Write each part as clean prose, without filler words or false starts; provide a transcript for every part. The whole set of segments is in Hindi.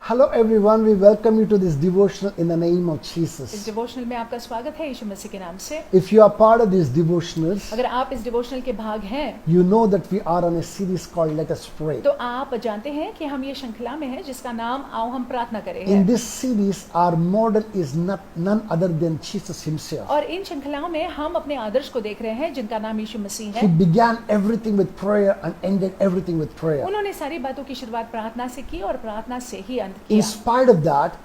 Hello everyone, we welcome you to this devotional in the name of Jesus. इस डिवोशनल में आपका स्वागत है यीशु मसीह के नाम से। If you are part of these devotionals, अगर आप इस डिवोशनल के भाग हैं, you know that we are on a series called Let Us Pray. तो आप जानते हैं कि हम ये श्रृंखला में हैं जिसका नाम आओ हम प्रार्थना करें है। In this series, our model is none other than Jesus himself. और इन श्रृंखलाओं में हम अपने आदर्श को देख रहे हैं जिनका नाम यीशु मसीह He है। began everything with prayer and ended everything with prayer. उन्होंने सारी बातों की शुरुआत प्रार्थना से की और प्रार्थना से ही अंत In किया। spite of that,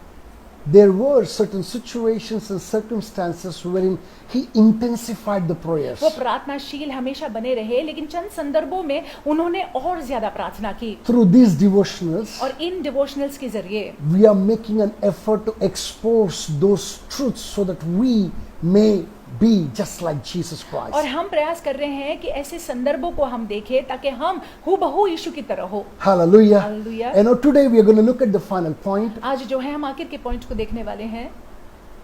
there were certain situations and circumstances wherein he intensified the prayers. वो प्रार्थनाशील हमेशा बने रहे, लेकिन चंद संदर्भों में उन्होंने और ज्यादा प्रार्थना की। Through these devotionals, और इन डिवोशनल्स के जरिए we are making an effort to expose those truths so that we may be just like Jesus Christ. और हम प्रयास कर रहे हैं कि ऐसे संदर्भों को हम देखें ताकि हम हूबहू यीशु की तरह हो। Hallelujah. Hallelujah. And now today we are going to look at the final point. आज जो है हम आखिर के पॉइंट को देखने वाले हैं।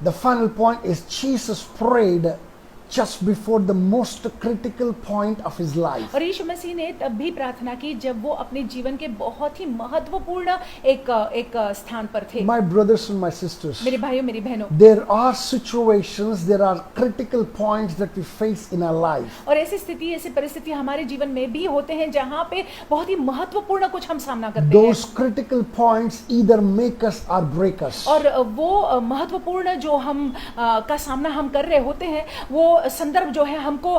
The final point is Jesus prayed just before the most critical point of his life. और यीशु मसीह ने तब भी प्रार्थना की जब वो अपने जीवन के बहुत ही महत्वपूर्ण एक स्थान पर थे। My brothers and my sisters, मेरे भाइयों मेरी बहनों, there are situations, there are critical points that we face in our life. और ऐसी स्थिति ऐसी परिस्थिति हमारे जीवन में भी होते हैं जहाँ पे बहुत ही महत्वपूर्ण कुछ हम सामना करते Those हैं। critical points either make us or break us. और वो महत्वपूर्ण जो हम का सामना हम कर रहे होते हैं, वो संदर्भ जो है हमको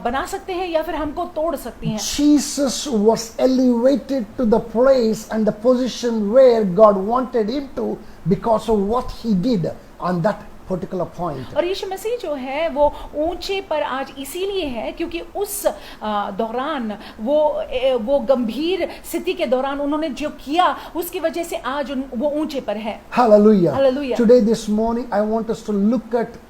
बना सकते हैं या फिर हमको तोड़ सकती हैं। Jesus was elevated to the place and the position where God wanted him to because of what he did on that particular point. और यीशु मसीह जो है वो ऊंचे पर आज इसीलिए है क्योंकि उस दौरान वो गंभीर स्थिति के दौरान उन्होंने जो किया उसकी वजह से आज वो ऊंचे पर है। Hallelujah. Hallelujah. Today, this morning, I want us to look at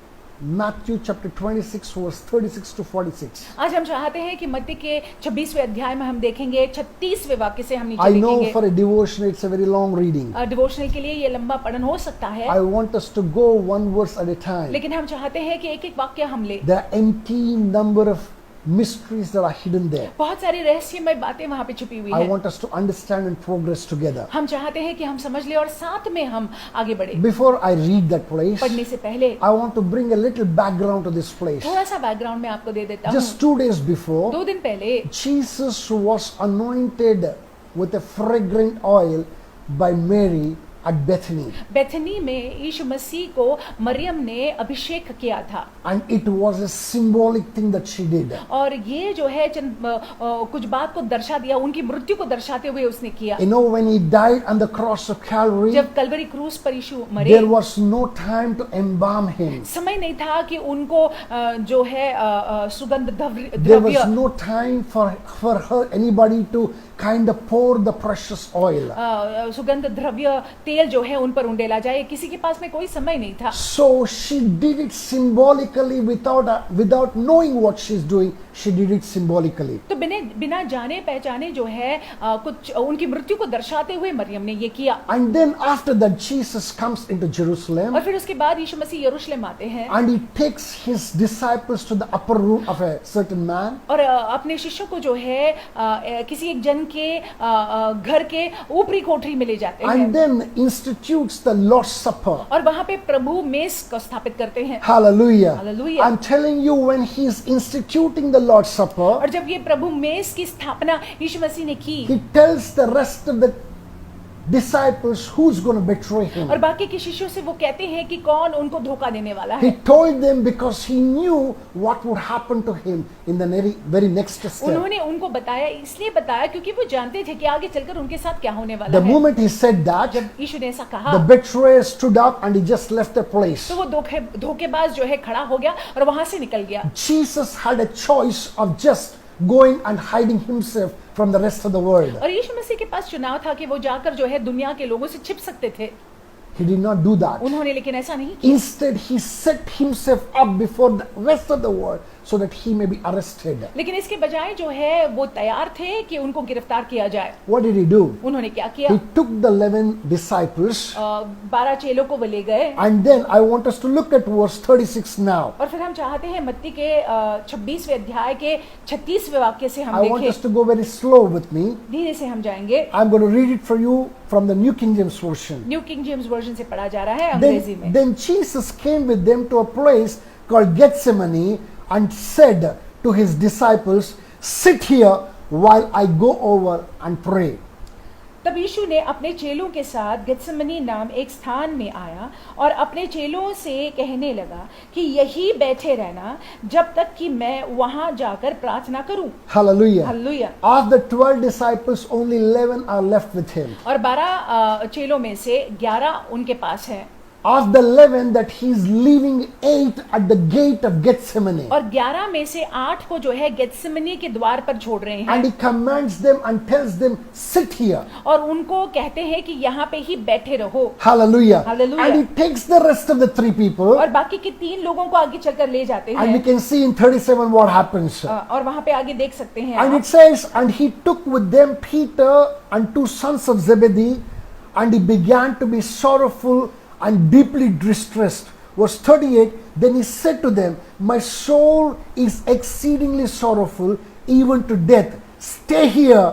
Matthew chapter 26 verse 36 to 46. आज हम चाहते हैं कि मत्ती के 26वें अध्याय में हम देखेंगे 36वें वाक्य से हम नीचे I know देखेंगे। for a devotion it's a very long reading. Devotional के लिए ये लंबा पठन हो सकता है, I want us to go one verse at a time. लेकिन हम चाहते हैं कि एक एक वाक्य हम ले। There are empty number of mysteries that are hidden there. बहुत सारी रहस्यमय बातें वहाँ पे छुपी हुई I है। want us to understand and progress together. हम चाहते हैं कि हम समझ ले और साथ में हम आगे बढ़े। Before I read that place, पढ़ने से पहले I want to bring a little background to this place. थोड़ा सा बैकग्राउंड में आपको दे देता हूँ। Just 2 days before, 2 दिन पहले Jesus was anointed with a fragrant oil by Mary at Bethany. Bethany में यीशु मसीह को मरियम ने अभिषेक किया था। And it was a symbolic thing that she did. और ये जो है कुछ बात को दर्शा दिया, उनकी मृत्यु को दर्शाते हुए उसने किया। You know, when he died on the cross of Calvary, जब कलवरी क्रूस पर यीशु मरे, there was no time to embalm him. समय नहीं था कि उनको जो है सुगंध There was द्रव्य no time for her, anybody to kind of pour the precious oil. सुगंध द्रव्य तेल जो है उन पर उंडेला जाए, किसी के पास में कोई समय नहीं था। So she did it symbolically without knowing what she's doing. She did it symbolically. तो बिना जाने पहचाने जो है कुछ उनकी मृत्यु को दर्शाते हुए मरियम ने ये किया। And then after that, Jesus comes into Jerusalem और फिर उसके बाद यीशु मसीह यरूशलेम आते हैं and he takes his disciples to the upper room of a certain man. और अपने शिष्यों को जो है किसी एक जन के घर के ऊपरी कोठरी में ले जाते हैं And then institutes the Lord's Supper. और वहां पे प्रभु मेज को स्थापित करते हैं। Hallelujah. Hallelujah. I'm telling you, when he is instituting the Lord's Supper, और जब ये प्रभु मेज की स्थापना यीशु मसीह ने की, he tells the rest of the disciples who's going to betray him. और बाकी के शिष्यों से वो कहते हैं कि कौन उनको धोखा देने वाला He है। told them because he knew what would happen to him in the very next step. उन्होंने उनको बताया, इसलिए बताया क्योंकि वो जानते थे कि आगे चलकर उनके साथ क्या होने वाला The है। moment he said that, जब यीशु ने ऐसा the कहा betrayer stood up and he just left the place. तो वो धोखेबाज जो है खड़ा हो गया और वहां से निकल गया। Jesus had a choice of just going and hiding himself from the rest of the world. और यीशु मसीह के पास चुनाव था कि वो जाकर जो है दुनिया के लोगों से छिप सकते थे। He did not do that. उन्होंने लेकिन ऐसा नहीं किया। Instead, he set himself up before the rest of the world so that he may be arrested. लेकिन इसके बजाय जो है वो तैयार थे कि उनको गिरफ्तार किया जाए। What did he do? उन्होंने क्या किया? He took the 11 disciples, 12 चेलों को वो ले गए। and then I want us to look at verse 36 now. और फिर हम चाहते हैं मत्ती के 26वें अध्याय के 36वें वाक्य से हम I want us देखें। to go very slow with me. धीरे से हम जाएंगे। I'm going to read it for you from the New King James Version. New king James version से पढ़ा जा रहा है अंग्रेजी में। Then Jesus came with them to a place called Gethsemane and said to his disciples, "Sit here while I go over and pray." तब यीशु ने अपने चेलों के साथ गेत्सेमनी नाम एक स्थान में आया और अपने चेलों से कहने लगा कि यही बैठे रहना जब तक कि मैं वहां जाकर प्रार्थना करूं। Hallelujah. Hallelujah. Of the 12 disciples, only 11 are left with him. और 12 चेलों में से 11 उनके पास हैं। Of the 11 that he's leaving 8 at the gate of Gethsemane. और 11 में से 8 को जो है गेत्सेमनी के द्वार पर छोड़ रहे हैं। And he commands them and tells them, "Sit here." और उनको कहते हैं कि यहाँ पे ही बैठे रहो। Hallelujah. Hallelujah. And he takes the rest of the 3 people, और बाकी के 3 लोगों को आगे चलकर ले जाते and we हैं। can see in 37 what happens. और वहां पे आगे देख सकते हैं And आप। it says, "And he took with them Peter and 2 sons of Zebedee, and he began to be sorrowful and deeply distressed." Verse 38, then he said to them, "My soul is exceedingly sorrowful, even to death. Stay here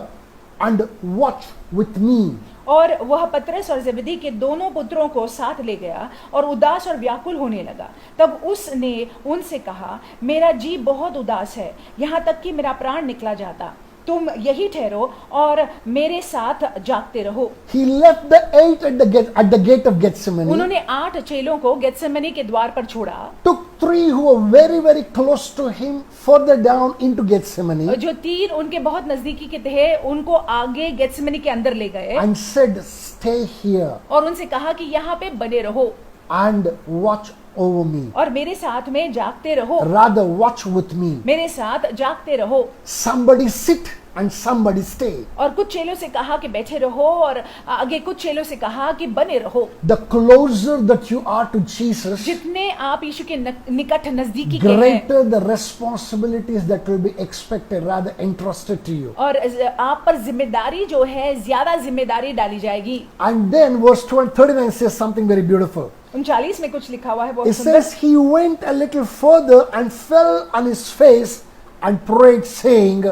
and watch with me." और वह पतरस और जेबेदी के दोनों पुत्रों को साथ ले गया और उदास और व्याकुल होने लगा। तब उसने उनसे कहा, मेरा जी बहुत उदास है, यहाँ तक कि मेरा प्राण निकला जाता। तुम यही ठहरो और मेरे साथ जागते रहो। He left the 8 at the gate of Gethsemane. उन्होंने 8 चेलों को गेत्सेमनी के द्वार पर छोड़ा। Took 3 who were very, very close to him further down into Gethsemane, जो 3 उनके बहुत नजदीकी के थे उनको आगे गेत्सेमनी के अंदर ले गए and said, "Stay here और उनसे कहा कि यहाँ पे बने रहो and watch over me." और मेरे साथ में जागते रहो। Rather, watch with me. मेरे साथ जागते रहो। Somebody sit and somebody stay. और कुछ चेलों से कहा कि बैठे रहो और आगे कुछ चेलों से कहा कि बने रहो। The closer that you are to Jesus, जितने आप यीशु के निकट नजदीकी के हैं greater the responsibilities that will be expected, rather entrusted to you. और आप पर जिम्मेदारी जो है ज्यादा जिम्मेदारी डाली जाएगी। And then verse 39 says something very beautiful. 39 में कुछ लिखा हुआ है बहुत It सुंदर। says, "He went a little further and fell on his face and prayed, saying,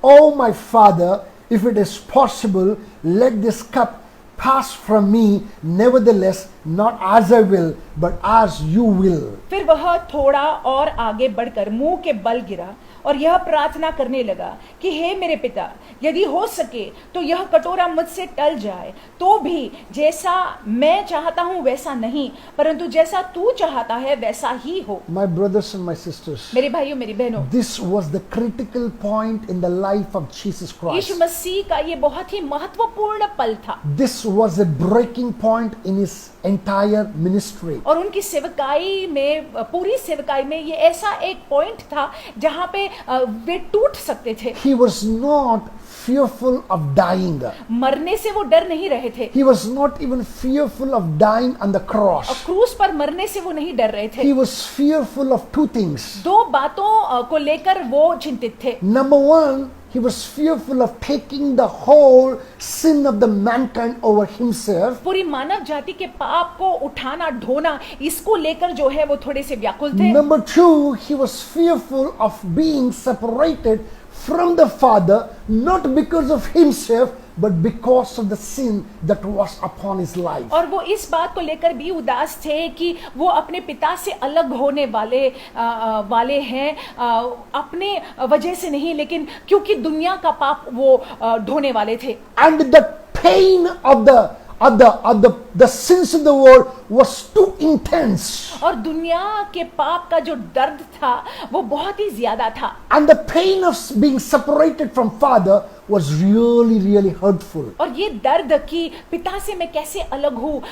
Oh my Father, if it is possible, let this cup pass from me. Nevertheless, not as I will, but as you will." फिर वह थोड़ा और आगे बढ़कर मुंह के बल गिरा और यह प्रार्थना करने लगा कि हे मेरे पिता, यदि हो सके तो यह कटोरा मुझसे टल जाए, तो भी जैसा मैं चाहता हूं वैसा नहीं, परंतु जैसा तू चाहता है वैसा ही हो। My brothers and my sisters, मेरे भाइयों मेरी बहनों, this was the critical point in the life of Jesus Christ. यीशु मसीह का ये बहुत ही महत्वपूर्ण पल था This was a breaking point in his entire ministry. और उनकी सेवकाई में, पूरी सेवकाई में ये ऐसा एक पॉइंट था जहां पे वे टूट सकते थे। He was not fearful of dying. मरने से वो डर नहीं रहे थे। He was not even fearful of dying on the और cross. क्रूस पर मरने से वो नहीं डर रहे थे। He was fearful of 2 things. 2 बातों को लेकर वो चिंतित थे। Number 1, he was fearful of taking the whole sin of the mankind over himself. पूरी मानव जाति के पाप को उठाना ढोना, इसको लेकर जो है वो थोड़े से व्याकुल थे। Number 2, he was fearful of being separated from the Father, not because of himself, but because of the sin that was upon his life. और वो इस बात को लेकर भी उदास थे कि वो अपने पिता से अलग होने वाले हैं, अपने वजह से नहीं, लेकिन क्योंकि दुनिया का पाप वो ढोने वाले थे। And the pain of the sins of the world was too intense. और दुनिया के पाप का जो दर्द था वो बहुत ही ज्यादा था। And the pain of being separated from Father was really, really hurtful. और ये दर्द कि पिता से मैं कैसे अलग हूँ,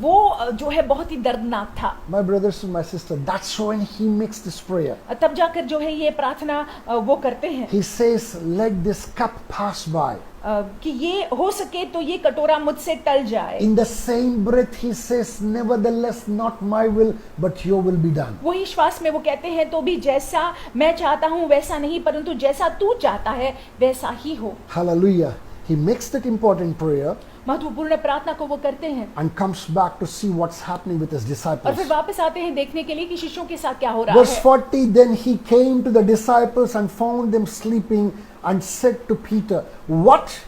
वो जो है बहुत ही दर्दनाक था। My brothers and my sister, that's when he makes this prayer. तब जाकर जो है ये प्रार्थना वो करते हैं। He says, "Let this cup pass by." कि ये हो सके तो ये कटोरा मुझसे टल जाए। In the same breath, he says, nevertheless, not my will, but your will be done. वही श्वास में वो कहते हैं तो भी जैसा मैं चाहता हूँ वैसा नहीं, परंतु जैसा तू चाहता है वैसा ही हो। Hallelujah. He makes that important prayer महत्वपूर्ण प्रार्थना को वो करते हैं and comes back to see what's happening with his और disciples. फिर वापस आते हैं देखने के लिए कि शिष्यों के साथ क्या हो रहा Verse है। 40, then he came to the disciples and found them sleeping and said to Peter, what?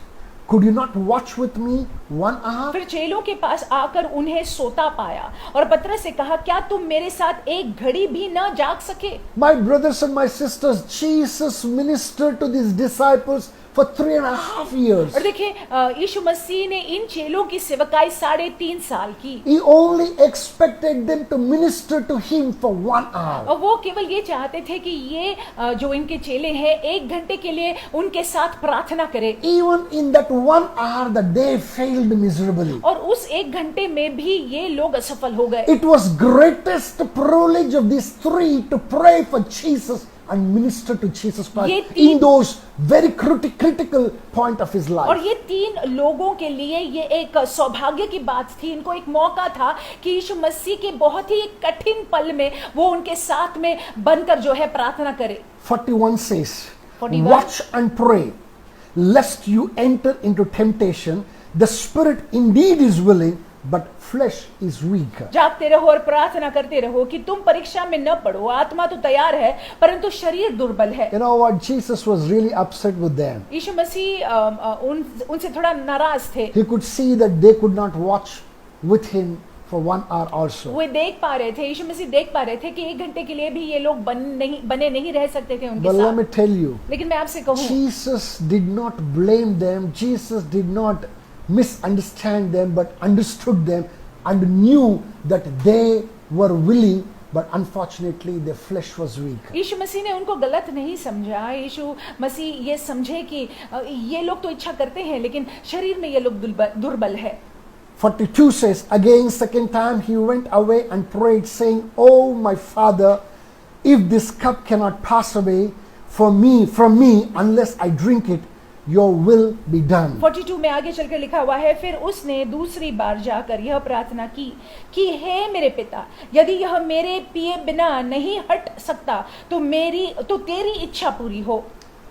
Could you not watch with me 1 hour? फिर चेलों के पास आकर उन्हें सोता पाया और पतरस से कहा, क्या तुम मेरे साथ एक घड़ी भी न जाग सके? My brothers and my sisters, Jesus ministered to these disciples for 3.5 years. और देखिए यीशु मसीह ने इन चेलों की सेवकाई 3.5 साल की He only expected them to minister to him for 1 hour. और वो केवल ये चाहते थे कि ये जो इनके चेले हैं 1 घंटे के लिए उनके साथ प्रार्थना करें। Even in that 1 hour, the day failed miserably. और उस 1 घंटे में भी ये लोग असफल हो गए। It was greatest privilege of these three to pray for Jesus and minister to Jesus Christ in those very critical point of his और life. ये 3 लोगों के लिए ये एक सौभाग्य की बात थी, इनको एक मौका था कि यीशु मसीह के बहुत ही कठिन पल में वो उनके साथ में बनकर जो है प्रार्थना करे। 41 says, 41. watch and pray, lest you enter into temptation. The spirit indeed is willing, but flesh is weak. जागते रहो और प्रार्थना करते रहो कि तुम परीक्षा में न पड़ो, आत्मा तो तैयार है परंतु शरीर दुर्बल है। You know what? Jesus was really upset with them. यीशु मसीह उनसे थोड़ा नाराज थे। He could see that they could not watch with him for 1 hour also. वो देख पा रहे थे, यीशु मसीह देख पा रहे थे कि 1 घंटे के लिए भी ये लोग बने नहीं रह सकते थे उनके But let me साथ। tell you, लेकिन मैं आपसे कहूँ, Jesus did not blame them. Jesus did not misunderstand them, but understood them and knew that they were willing, but unfortunately their flesh was weak. यीशु मसीह ने उनको गलत नहीं समझा। यीशु मसीह ये समझे कि ये लोग तो इच्छा करते हैं लेकिन शरीर में ये लोग दुर्बल है। 42 says, again second time he went away and prayed, saying, Oh my Father, if this cup cannot pass away from me unless I drink it, your will be done. 42 में आगे चलकर लिखा हुआ है, फिर उसने दूसरी बार जाकर यह प्रार्थना की कि हे मेरे पिता, यदि यह मेरे पिए बिना नहीं हट सकता तो तेरी इच्छा पूरी हो।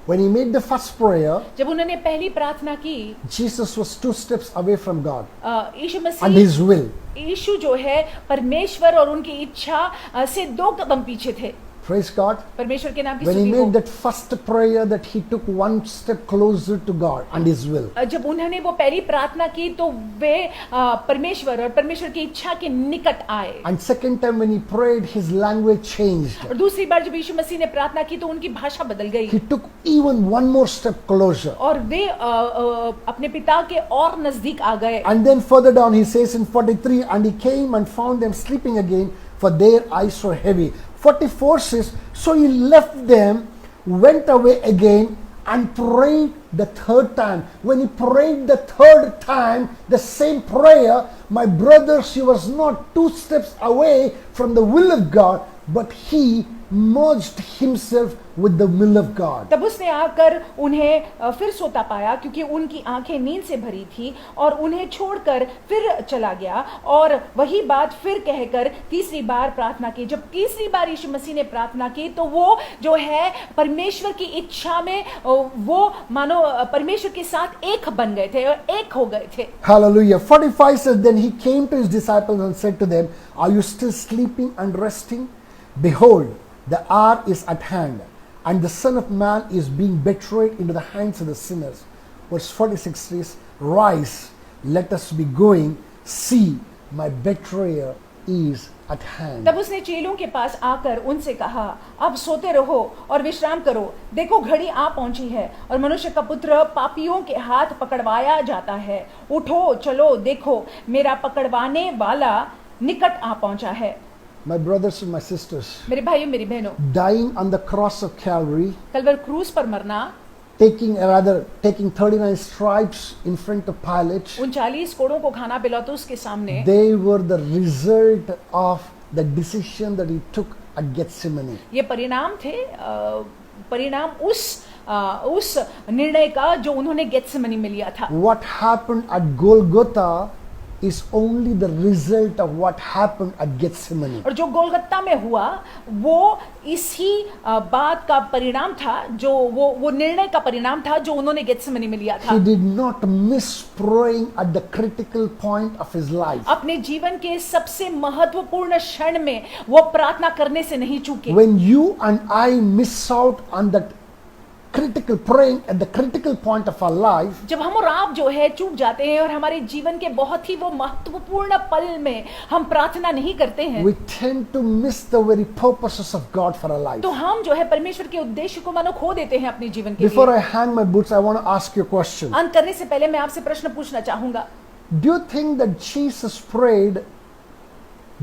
When he made the first prayer, जब उन्होंने पहली प्रार्थना की, Jesus was 2 steps away from God Yeshu and Masih his will. यीशु जो है परमेश्वर और उनकी इच्छा से 2 कदम पीछे थे। Praise God. परमेश्वर के नाम की When he स्तुति हो। made that first prayer, that he took 1 step closer to God and his will. जब उन्होंने वो पहली प्रार्थना की तो वे परमेश्वर और परमेश्वर की इच्छा के निकट आए। And second time when he prayed, his language changed. और दूसरी बार जब यीशु मसीह ने प्रार्थना की तो उनकी भाषा बदल गई He took even 1 more step closer. और वे अपने पिता के और नजदीक आ गए। And then further down he says in 43, and he came and found them sleeping again, for their eyes were heavy. 44 says, so he left them, went away again and prayed the 3rd time. When he prayed the 3rd time, the same prayer, my brothers, he was not 2 steps away from the will of God, but he merged himself with the will of God. तब उसने आकर उन्हें फिर सोता पाया क्योंकि उनकी आंखें नींद से भरी थी और उन्हें छोड़कर फिर चला गया और वही बात फिर कहकर तीसरी बार प्रार्थना की। जब तीसरी बार यीशु मसीह ने प्रार्थना की तो वो जो है परमेश्वर की इच्छा में वो मानो परमेश्वर के साथ एक बन गए थे और एक हो गए थे। Hallelujah. 45 says, then he came to his disciples and said to them, are you still sleeping and resting? Behold, the hour is at hand, and the Son of Man is being betrayed into the hands of the sinners. Verse 46 says, rise, let us be going. See, my betrayer is at hand. तब उसने चेलों के पास आकर उनसे कहा, अब सोते रहो और विश्राम करो, देखो घड़ी आ पहुंची है और मनुष्य का पुत्र पापियों के हाथ पकड़वाया जाता है। उठो चलो, देखो मेरा पकड़वाने वाला निकट आ पहुंचा है। My brothers and my sisters, मेरे भाइयों मेरी बहनों, dying on the cross of Calvary, culvert क्रूस पर मरना, taking 39 stripes in front of Pilate, 39 कोड़ों को खाना पिलातुस के सामने, they were the result of the decision that he took at Gethsemane. ये परिणाम थे, परिणाम उस उस निर्णय का जो उन्होंने गेत्सेमनी में लिया था। What happened at Golgotha is only the result of what happened at Gethsemane. और जो गोलगत्ता में हुआ वो इसी बात का परिणाम था, जो वो निर्णय का परिणाम था जो उन्होंने गेत्सेमनी में लिया था। He did not miss praying at the critical point of his life. अपने जीवन के सबसे महत्वपूर्ण क्षण में वो प्रार्थना करने से नहीं चूके। When you and I miss out on that critical praying at the critical point of our life, जब हम और आप जो है चूक जाते हैं और हमारे जीवन के बहुत ही वो महत्वपूर्ण पल में हम प्रार्थना नहीं करते हैं, we tend to miss the very purposes of God for our life. तो हम जो है परमेश्वर के उद्देश्य को मानो खो देते हैं अपने जीवन के Before लिए। I hang my boots, I want to ask you a question. अंत करने से पहले मैं आपसे प्रश्न पूछना चाहूंगा, Do you think that Jesus prayed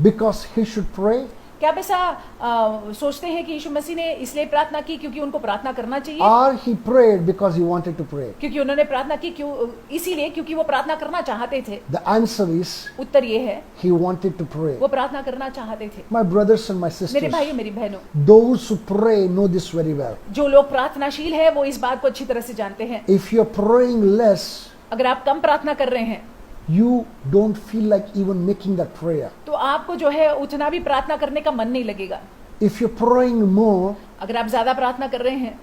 because he should pray? क्या आप ऐसा सोचते हैं कि यीशु मसीह ने इसलिए प्रार्थना की क्योंकि उनको प्रार्थना करना चाहिए, Or he prayed because he wanted to pray? क्योंकि उन्होंने प्रार्थना की क्यों इसीलिए क्योंकि वो प्रार्थना करना चाहते थे? The answer is उत्तर ये है, he wanted to pray. वो प्रार्थना करना चाहते थे। My brothers and my मेरे sisters, भाइयों मेरी बहनों, those who pray know this very well. जो लोग प्रार्थनाशील है वो इस बात को अच्छी तरह से जानते हैं। If you're praying less, अगर आप कम प्रार्थना कर रहे हैं you don't feel like even making that prayer. तो आपको जो है उतना भी प्रार्थना करने का मन नहीं लगेगा। If you're praying more, अगर आप ज्यादा प्रार्थना कर रहे हैं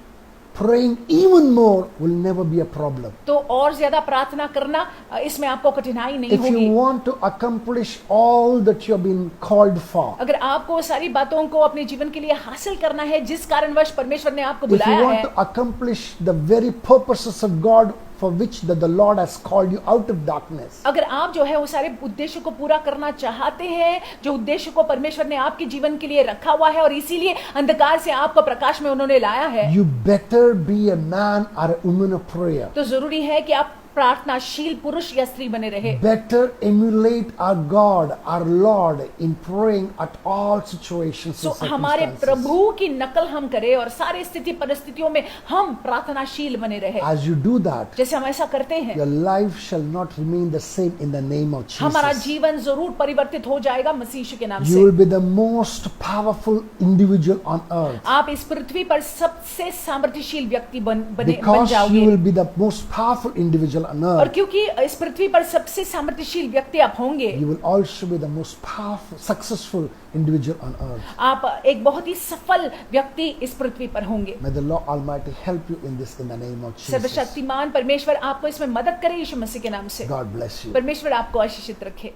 praying even more will never be a problem. तो और ज्यादा प्रार्थना करना इसमें आपको कठिनाई नहीं If होगी। you want to accomplish all that you've been called for, अगर आपको सारी बातों को अपने जीवन के लिए हासिल करना है जिस कारणवश परमेश्वर ने आपको if you बुलाया want है, to accomplish the very purposes of God for which the Lord has called you out of darkness, अगर आप जो है वो सारे उद्देश्य को पूरा करना चाहते हैं जो उद्देश्य को परमेश्वर ने आपके जीवन के लिए रखा हुआ है और इसीलिए अंधकार से आपको प्रकाश में उन्होंने लाया है, you better be a man or a woman of prayer. तो जरूरी है कि आप प्रार्थनाशील पुरुष या स्त्री बने रहे। Better emulate our God, our Lord in praying at all situations तो and हमारे circumstances. प्रभु की नकल हम करें और सारे स्थिति परिस्थितियों में हम प्रार्थनाशील बने रहे। As you do that, जैसे हम ऐसा करते हैं your life shall not remain the same in the name of हमारा Jesus. जीवन जरूर परिवर्तित हो जाएगा मसीह यीशु के नाम You से। will be the most powerful individual on earth आप इस पृथ्वी पर सबसे सामर्थ्यशील व्यक्ति बन because you जाओगे will be the most powerful individual on और earth. क्योंकि इस पृथ्वी पर सबसे सामर्थ्यशील व्यक्ति आप होंगे, You will also be the most powerful, successful individual on earth. आप एक बहुत ही सफल व्यक्ति इस पृथ्वी पर होंगे। May the Lord Almighty help you in this in the name of Jesus. सर्वशक्तिमान परमेश्वर आपको इसमें मदद करे यीशु मसीह के नाम से। God bless you. परमेश्वर आपको आशीषित रखे।